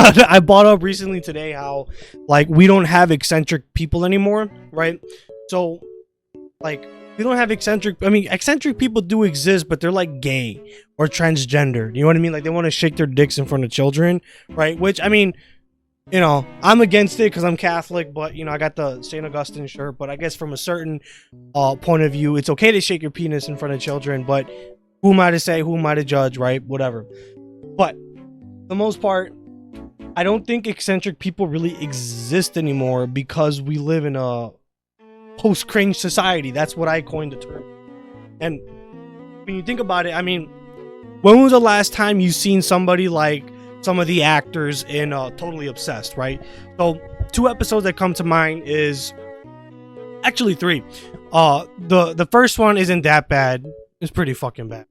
I brought up recently today how like we don't have eccentric people anymore, right? So like we don't have eccentric. I mean, eccentric people do exist, but they're like gay or transgender. You know what I mean? Like they want to shake their dicks in front of children, right? Which I mean, you know, I'm against it because I'm Catholic, but you know, I got the St. Augustine shirt. But I guess from a certain point of view, it's okay to shake your penis in front of children. But who am I to say? Who am I to judge? Right? Whatever. But for the most part, I don't think eccentric people really exist anymore because we live in a post-cringe society. That's what I coined the term. And when you think about it, I mean, when was the last time you seen somebody like some of the actors in Totally Obsessed, right? So 2 episodes that come to mind is actually 3. The first one isn't that bad. It's pretty fucking bad.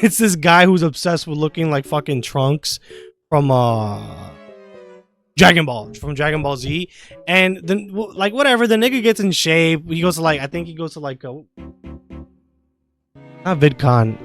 It's this guy who's obsessed with looking like fucking Trunks from Dragon Ball Z, and then like whatever, the nigga gets in shape. He goes to like, I think he goes to like a not VidCon,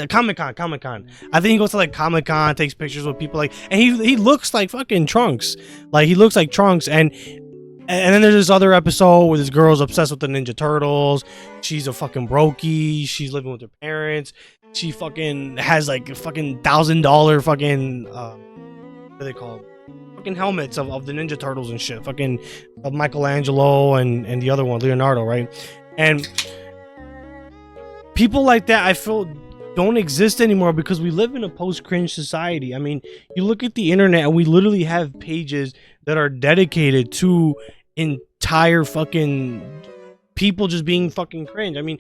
Comic-Con. I think he goes to like Comic-Con, takes pictures with people like, and he looks like fucking Trunks. Like he looks like Trunks, and then there's this other episode where this girl's obsessed with the Ninja Turtles. She's a fucking brokey. She's living with her parents. She fucking has like a fucking $1,000 fucking what do they call them? Fucking helmets of the Ninja Turtles and shit. Fucking of Michelangelo and the other one, Leonardo, right? And people like that, I feel, don't exist anymore because we live in a post-cringe society. I mean, you look at the internet and we literally have pages that are dedicated to entire fucking people just being fucking cringe. I mean,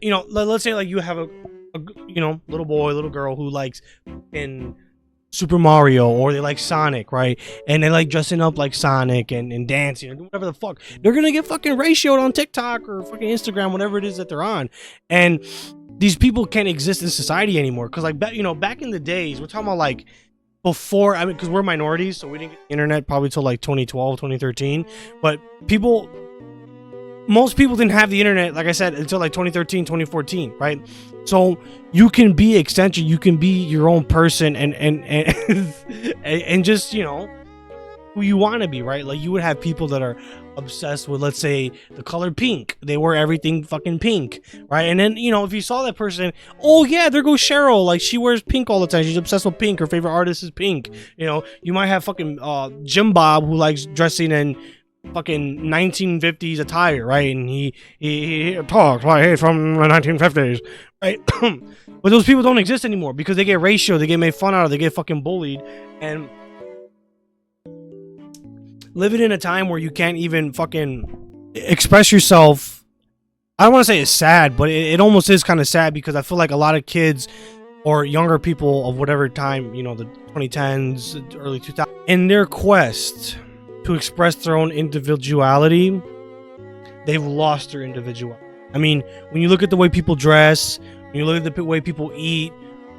you know, let's say like you have a you know, little boy, little girl who likes in Super Mario, or they like Sonic, right? And they like dressing up like Sonic and dancing or whatever the fuck. They're gonna get fucking ratioed on TikTok or fucking Instagram, whatever it is that they're on. And these people can't exist in society anymore because like you know, back in the days, we're talking about like before, I mean, because we're minorities, so we didn't get the internet probably till like 2012, 2013. But most people didn't have the internet, like I said, until like 2013, 2014, right? So you can be eccentric, you can be your own person and and just, you know, who you want to be, right? Like you would have people that are obsessed with, let's say, the color pink. They wear everything fucking pink, right? And then, you know, if you saw that person, oh yeah, there goes Cheryl, like she wears pink all the time. She's obsessed with pink. Her favorite artist is Pink. You know, you might have fucking Jim Bob who likes dressing in fucking 1950s attire, right? And he talks like he's from the 1950s, right? But those people don't exist anymore because they get ratioed, they get made fun of, they get fucking bullied. And living in a time where you can't even fucking express yourself, I don't want to say it's sad, but it almost is kind of sad because I feel like a lot of kids or younger people of whatever time, you know, the 2010s, early 2000s, in their quest to express their own individuality, they've lost their individuality. I mean, when you look at the way people dress, when you look at the way people eat,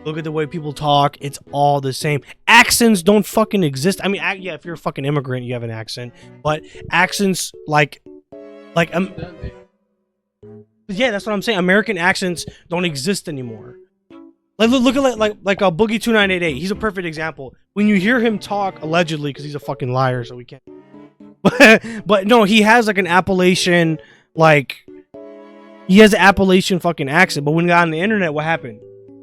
look at the way people talk, it's all the same. Accents don't fucking exist. I mean, yeah, if you're a fucking immigrant, you have an accent, but accents like yeah, that's what I'm saying. American accents don't exist anymore. Like look at like a Boogie 2988. He's a perfect example. When you hear him talk, allegedly, because he's a fucking liar, so we can't. But no, he has like an Appalachian, like he has an Appalachian fucking accent. But when he got on the internet, what happened?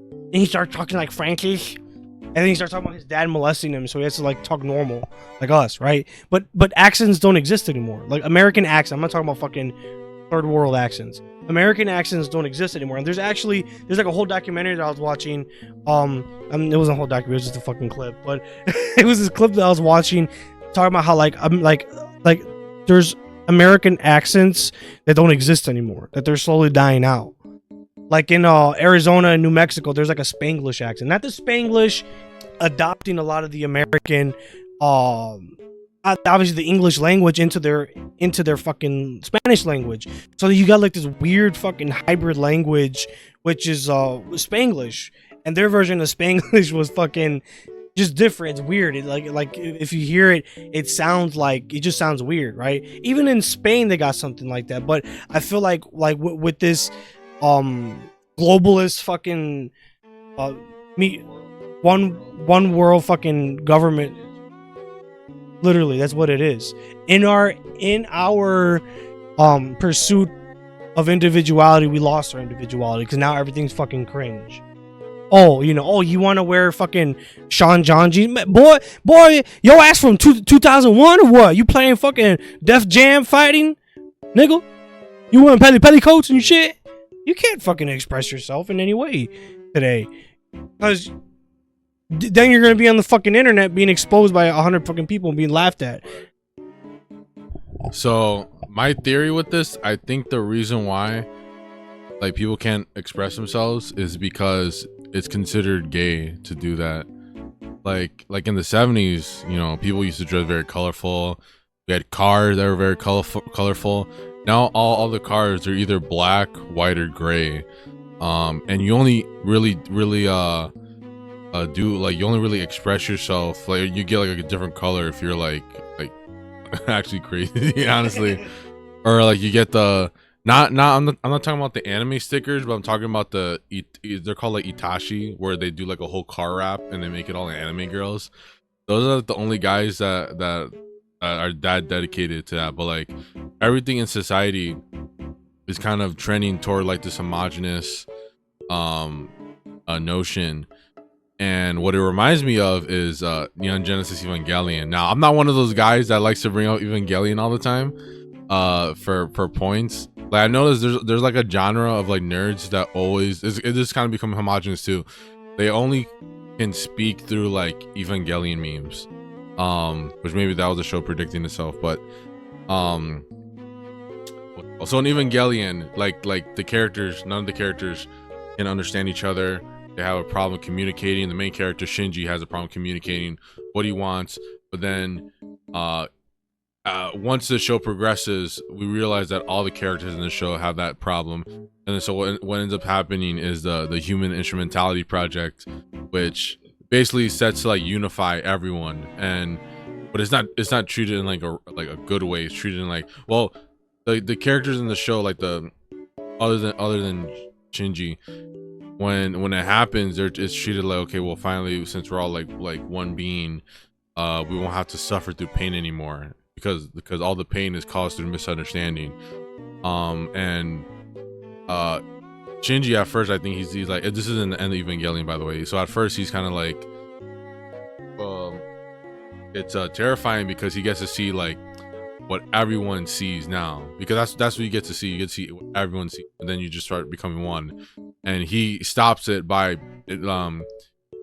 And he started talking like Frankish, and then he starts talking about his dad molesting him, so he has to like talk normal like us, right? But accents don't exist anymore. Like American accents. I'm not talking about fucking third world accents. American accents don't exist anymore. And there's like a whole documentary that I was watching. It wasn't a whole documentary, it was just a fucking clip. But it was this clip that I was watching talking about how like there's American accents that don't exist anymore, that they're slowly dying out. Like in Arizona and New Mexico, there's like a Spanglish accent. Not the Spanglish adopting a lot of the American obviously the English language into their fucking Spanish language. So you got like this weird fucking hybrid language, which is Spanglish, and their version of Spanglish was fucking just different. It's weird. It, like if you hear it, it just sounds weird, right? Even in Spain, they got something like that. But I feel like with this globalist fucking one world fucking government. Literally, that's what it is. In our pursuit of individuality, we lost our individuality because now everything's fucking cringe. Oh, you want to wear fucking Sean John jeans? Boy, your ass from 2001 or what? You playing fucking Def Jam fighting, nigga? You wearing petticoats and shit? You can't fucking express yourself in any way today, because then you're gonna be on the fucking internet being exposed by 100 fucking people and being laughed at. So my theory with this, I think the reason why like people can't express themselves is because it's considered gay to do that. Like in the 70s, people used to dress very colorful. We had cars that were very colorful. Now all the cars are either black, white, or gray. And you only really you only really express yourself, like you get like a different color if you're like actually crazy, honestly. Or like you get the I'm not talking about the anime stickers, but I'm talking about they're called like Itachi, where they do like a whole car wrap and they make it all anime girls. Those are the only guys that are that dedicated to that. But like everything in society is kind of trending toward like this homogenous notion. And what it reminds me of is Neon Genesis Evangelion. Now, I'm not one of those guys that likes to bring up Evangelion all the time for points. Like I noticed there's like a genre of like nerds that always it just kind of become homogenous too. They only can speak through like Evangelion memes, which maybe that was a show predicting itself. But so in Evangelion, like the characters, none of the characters can understand each other. They have a problem communicating. The main character Shinji has a problem communicating what he wants. But then once the show progresses, we realize that all the characters in the show have that problem. And then so what ends up happening is the Human Instrumentality Project, which basically sets to like unify everyone. But it's not treated in like a good way. It's treated in like, well, the characters in the show, like the other than Shinji, when it happens, it's treated like, okay, well, finally, since we're all like one being, we won't have to suffer through pain anymore, because all the pain is caused through misunderstanding. And Shinji at first, I think he's like, this is in the end of Evangelion, by the way. So at first he's kind of like, it's terrifying because he gets to see like what everyone sees now, because that's what you get to see. You get to see what everyone sees, and then you just start becoming one. And he stops it by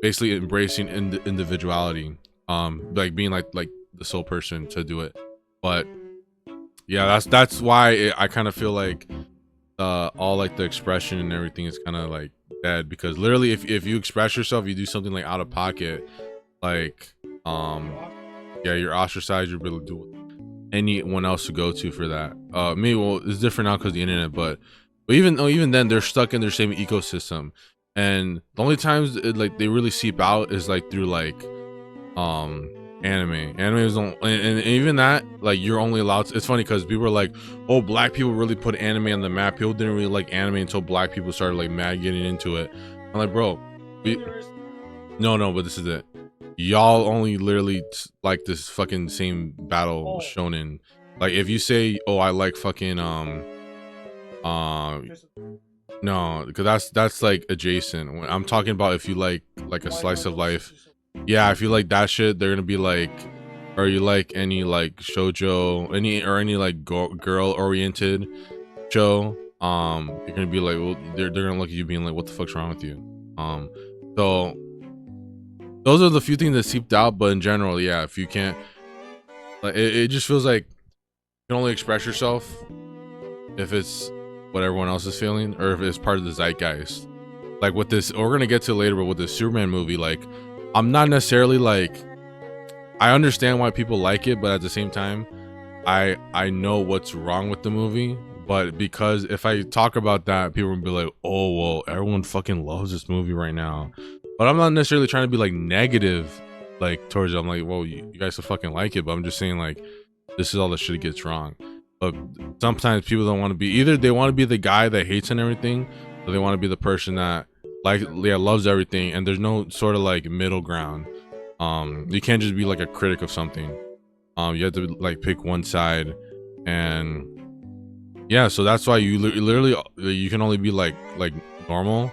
basically embracing individuality, like being like the sole person to do it. But yeah, that's why I kind of feel like all like the expression and everything is kind of like dead, because literally if you express yourself, you do something like out of pocket, like yeah, you're ostracized. You're able to do anyone else to go to for that. Maybe, well, it's different now because of the internet, but even then they're stuck in their same ecosystem, and the only times like they really seep out is like through like anime is and even that, like, you're only allowed to, it's funny because people are like, oh, black people really put anime on the map. People didn't really like anime until black people started like mad getting into it. I'm like, bro, no, but this is it. Y'all only literally like this fucking same battle shonen. Like if you say, oh, I like fucking no, because that's like adjacent. When I'm talking about, if you like a slice of life, yeah, if you like that shit, they're gonna be like, or you like any like shoujo, any like girl oriented show, you're gonna be like, well, they're gonna look at you being like, what the fuck's wrong with you? So those are the few things that seeped out. But in general, yeah, if you can't, like, it just feels like you can only express yourself if it's what everyone else is feeling, or if it's part of the zeitgeist. Like with this, we're gonna get to it later, but with the Superman movie, like, I'm not necessarily like, I understand why people like it, but at the same time, I know what's wrong with the movie. But because if I talk about that, people will be like, oh, well, everyone fucking loves this movie right now. But I'm not necessarily trying to be like negative, like, towards it. I'm like, well, you guys will fucking like it, but I'm just saying, like, this is all the shit it gets wrong. But sometimes people don't want to be, either they want to be the guy that hates and everything, or they want to be the person that like, yeah, loves everything, and there's no sort of like middle ground. You can't just be like a critic of something. You have to like pick one side, and yeah, so that's why you literally you can only be like normal,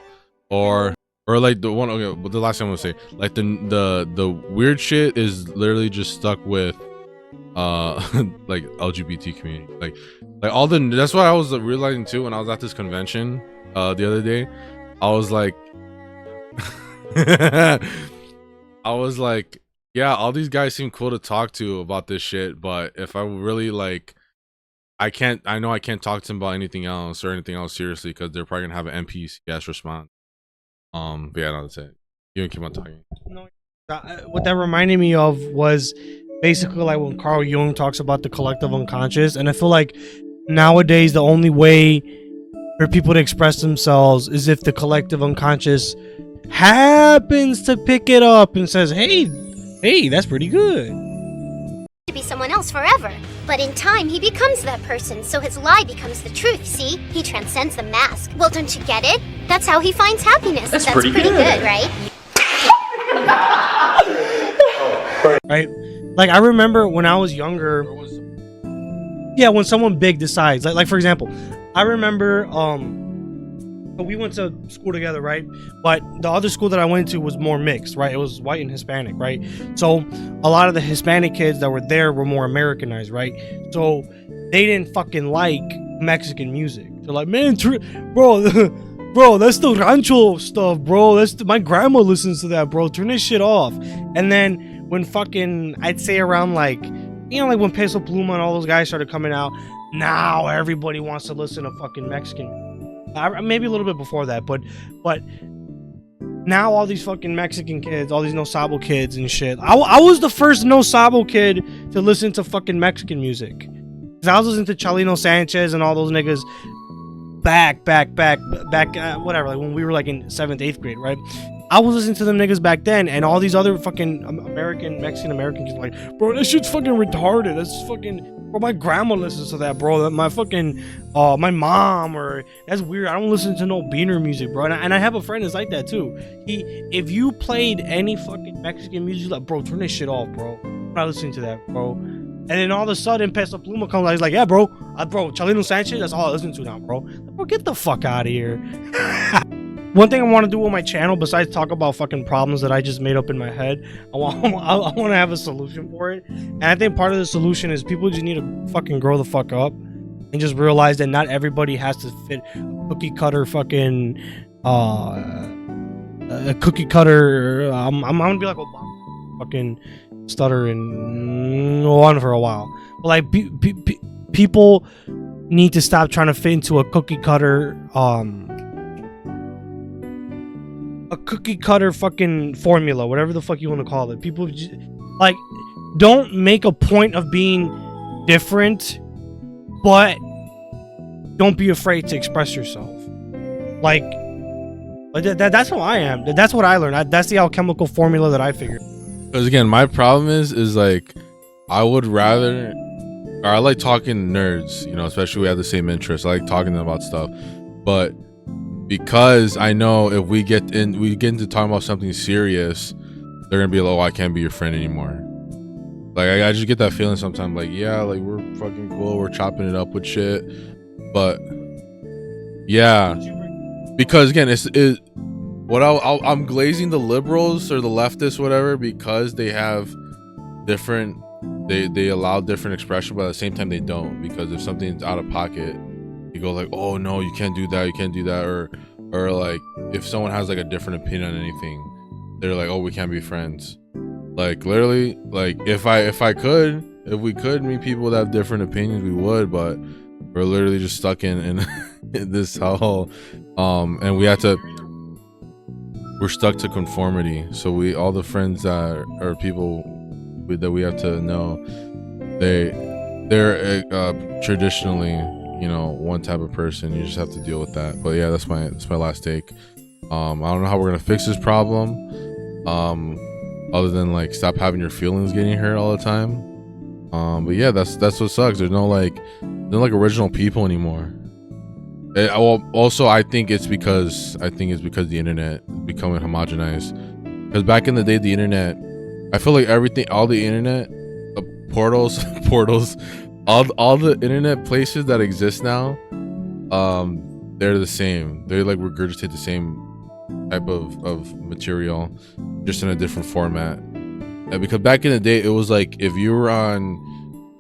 or like the one. Okay, but the last thing I'm gonna say, like the weird shit is literally just stuck with like LGBT community, like all the. That's what I was realizing too when I was at this convention the other day. I was like, I was like, yeah, all these guys seem cool to talk to about this shit, but if I really like, I know I can't talk to them about anything else or anything else seriously, because they're probably gonna have an NPCS response. But yeah, no, that's it. You can keep on talking. No, what that reminded me of was basically like when Carl Jung talks about the collective unconscious, and I feel like nowadays the only way for people to express themselves is if the collective unconscious happens to pick it up and says, hey, that's pretty good. To be someone else forever. But in time, he becomes that person, so his lie becomes the truth, see? He transcends the mask. Well, don't you get it? That's how he finds happiness. That's pretty good, right? Right? Like, I remember when I was younger, yeah, when someone big decides, like for example, I remember, we went to school together, right? But the other school that I went to was more mixed, right? It was white and Hispanic, right? So a lot of the Hispanic kids that were there were more Americanized, right? So they didn't fucking like Mexican music. They're like, man, bro, that's the rancho stuff, bro. My grandma listens to that, bro. Turn this shit off. And then when fucking, I'd say around like, you know, like when Peso Pluma and all those guys started coming out, now everybody wants to listen to fucking Mexican. Maybe a little bit before that, but now all these fucking Mexican kids, all these No Sabo kids and shit. I was the first No Sabo kid to listen to fucking Mexican music. Cause I was listening to Chalino Sanchez and all those niggas back, whatever, like when we were like in 7th, 8th grade, right? I was listening to them niggas back then, and all these other fucking Mexican American kids like, bro, that shit's fucking retarded. That's fucking, bro, my grandma listens to that, bro. My fucking, my mom, or that's weird. I don't listen to no Beaner music, bro. And I have a friend that's like that too. If you played any fucking Mexican music, like, bro, turn this shit off, bro. I'm not listening to that, bro. And then all of a sudden, Peso Pluma comes out. He's like, yeah, bro, Chalino Sanchez, that's all I listen to now, bro. Bro, get the fuck out of here. One thing I want to do on my channel, besides talk about fucking problems that I just made up in my head, I want to have a solution for it. And I think part of the solution is people just need to fucking grow the fuck up and just realize that not everybody has to fit a cookie cutter fucking a cookie cutter. I'm gonna be like Obama, fucking stutter and on for a while. But like people need to stop trying to fit into a cookie cutter fucking formula, whatever the fuck you want to call it. People just, like, don't make a point of being different, but don't be afraid to express yourself. Like that's how I am. That's what I learned. That's the alchemical formula that I figured. Because again, my problem is like, I would rather, or I like talking to nerds, you know, especially we have the same interests. I like talking to them about stuff, but because I know if we get into talking about something serious, they're gonna be like, oh, I can't be your friend anymore. Like I just get that feeling sometimes, like, yeah, like we're fucking cool, we're chopping it up with shit, but yeah, because again, I'm glazing the liberals or the leftists, whatever, because they have different, they allow different expression, but at the same time they don't, because if something's out of pocket, you go like, oh no, you can't do that, or like if someone has like a different opinion on anything, they're like, oh, we can't be friends. Like literally, like if we could meet people that have different opinions, we would, but we're literally just stuck in this whole and we're stuck to conformity. So all the friends that are people that we have to know, they're traditionally, you know, one type of person. You just have to deal with that. But yeah, that's my last take. I don't know how we're gonna fix this problem, other than like stop having your feelings getting hurt all the time. But yeah, that's what sucks. There's no like original people anymore. Also, I think it's because the internet is becoming homogenized. Because back in the day, the internet, I feel like everything, all the internet portals, all the internet places that exist now, they're the same. They like regurgitate the same type of material, just in a different format. Because back in the day, it was like if you were on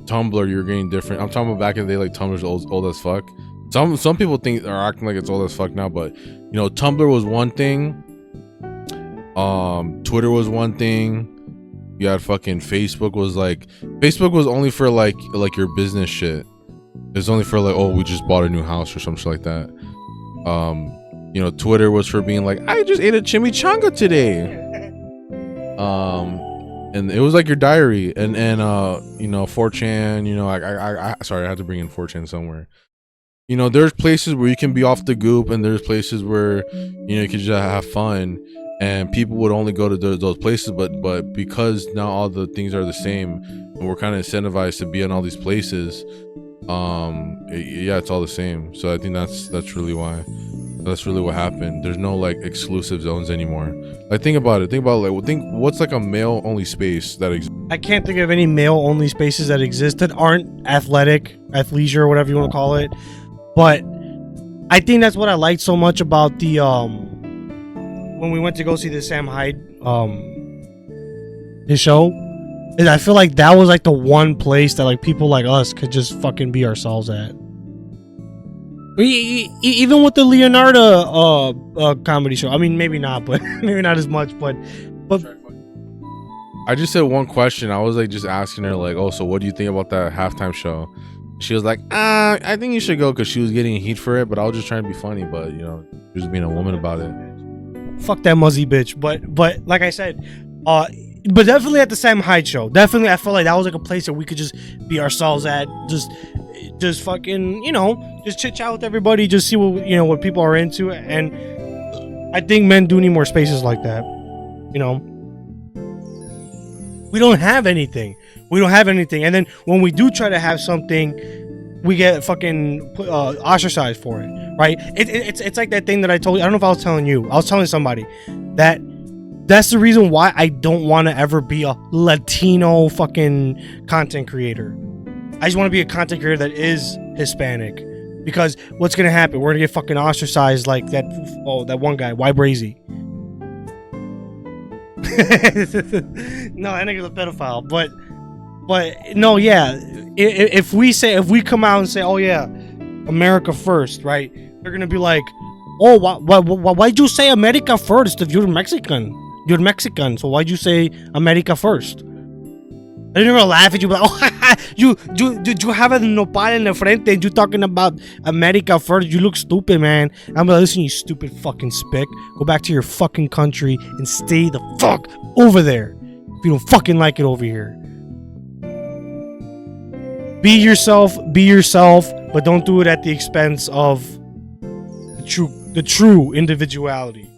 Tumblr, you're getting different. I'm talking about back in the day, like Tumblr's old as fuck. Some people think are acting like it's old as fuck now, but you know, Tumblr was one thing. Twitter was one thing. You had fucking Facebook was only for like your business shit. It's only for like, oh, we just bought a new house or some shit like that. You know, Twitter was for being like, I just ate a chimichanga today. And it was like your diary. And you know, 4chan, you know, I sorry, I had to bring in 4chan somewhere. You know, there's places where you can be off the goop, and there's places where, you know, you can just have fun, and people would only go to those places. But because now all the things are the same, and we're kind of incentivized to be in all these places, yeah, it's all the same. So I think that's really why. That's really what happened. There's no like exclusive zones anymore. Like think about it. Think what's like a male only space that exists. I can't think of any male only spaces that exist that aren't athleisure, or whatever you want to call it. But I think that's what I liked so much about the when we went to go see the Sam Hyde his show, is I feel like that was like the one place that like people like us could just fucking be ourselves at. Even with the Leonardo comedy show. I mean, maybe not, but maybe not as much, but I just said one question. I was like just asking her like, oh, so what do you think about that halftime show? She was like, I think you should go, because she was getting heat for it, but I was just trying to be funny. But you know, she was being a woman about it. Fuck that muzzy bitch. But like I said, but definitely at the Sam Hyde show, definitely I felt like that was like a place that we could just be ourselves at, just fucking, you know, just chit chat with everybody, just see what, you know, what people are into. And I think men do need more spaces like that. You know, we don't have anything. And then when we do try to have something, we get fucking ostracized for it, right? It's like that thing that I told you. I don't know if I was telling you. I was telling somebody that's the reason why I don't want to ever be a Latino fucking content creator. I just want to be a content creator that is Hispanic, because what's gonna happen? We're gonna get fucking ostracized like that one guy, Y Brazy. No, that nigga's a pedophile, but no, yeah. If we come out and say, oh yeah, America first, right? They're gonna be like, oh, why'd you say America first if you're Mexican? You're Mexican, so why'd you say America first? They're gonna laugh at you, like, oh, you have a nopal in the frente and you talking about America first. You look stupid, man. I'm like, listen, you stupid fucking spick. Go back to your fucking country and stay the fuck over there if you don't fucking like it over here. Be yourself, but don't do it at the expense of the true individuality.